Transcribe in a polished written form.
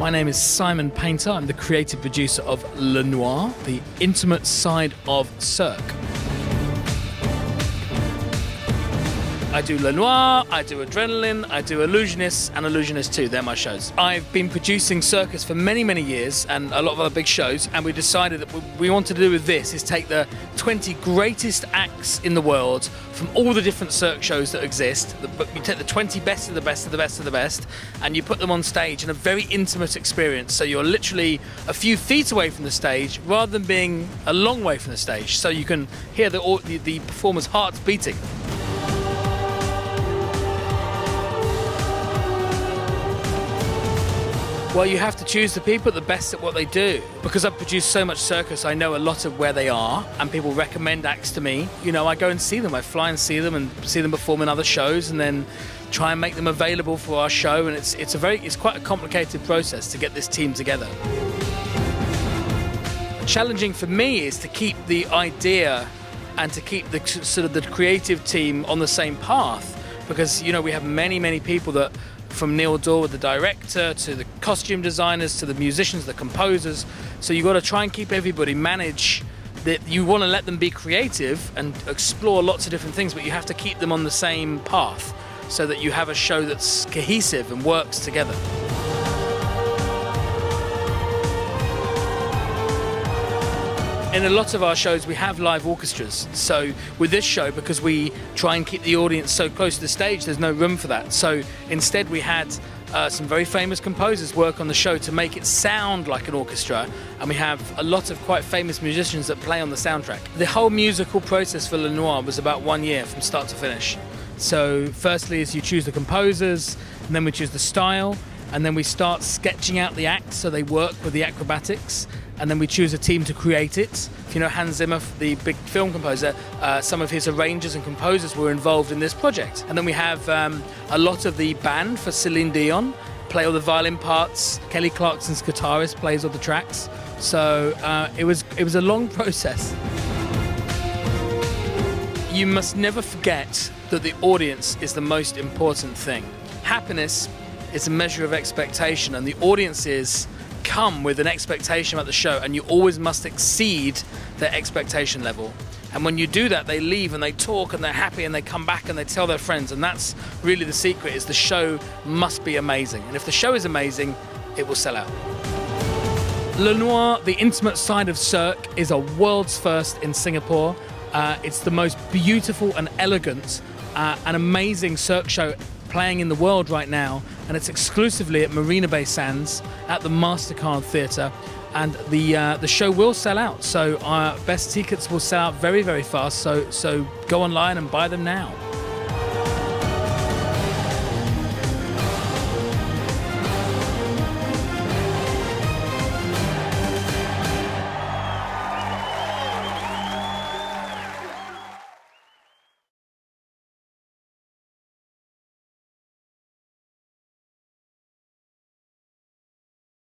My name is Simon Painter. I'm the creative producer of Le Noir, the intimate side of Cirque. I do Le Noir, I do Adrenaline, I do Illusionists, and Illusionist 2. They're my shows. I've been producing circus for many, many years and a lot of other big shows, and we decided that what we wanted to do with this is take the 20 greatest acts in the world from all the different Cirque shows that exist. You take the 20 best of the best of the best of the best, and you put them on stage in a very intimate experience. So you're literally a few feet away from the stage rather than being a long way from the stage, so you can hear the performer's hearts beating. Well, you have to choose the people the best at what they do. Because I've produced so much circus, I know a lot of where they are, and people recommend acts to me. You know, I go and see them. I fly and see them perform in other shows, and then try and make them available for our show. And it's quite a complicated process to get this team together. Challenging for me is to keep the idea and to keep the sort of the creative team on the same path, because you know we have many people that, from Neil Dorr, the director, to the costume designers, to the musicians, the composers. So you've got to try and keep everybody manage that. You want to let them be creative and explore lots of different things, but you have to keep them on the same path so that you have a show that's cohesive and works together. In a lot of our shows, we have live orchestras. So with this show, because we try and keep the audience so close to the stage, there's no room for that. So instead, we had some very famous composers work on the show to make it sound like an orchestra. And we have a lot of quite famous musicians that play on the soundtrack. The whole musical process for Le Noir was about 1 year from start to finish. So firstly is you choose the composers, and then we choose the style, and then we start sketching out the acts so they work with the acrobatics. And then we choose a team to create it. If you know Hans Zimmer, the big film composer, some of his arrangers and composers were involved in this project. And then we have a lot of the band for Celine Dion play all the violin parts. Kelly Clarkson's guitarist plays all the tracks. So it was a long process. You must never forget that the audience is the most important thing. Happiness is a measure of expectation, and the audiences come with an expectation about the show, and you always must exceed their expectation level. And when you do that, they leave and they talk and they're happy and they come back and they tell their friends. And that's really the secret, is the show must be amazing. And if the show is amazing, it will sell out. Le Noir, the intimate side of Cirque, is a world's first in Singapore. It's the most beautiful and elegant and amazing Cirque show playing in the world right now, and it's exclusively at Marina Bay Sands at the MasterCard Theatre, and the show will sell out. So our best tickets will sell out very fast, so go online and buy them now.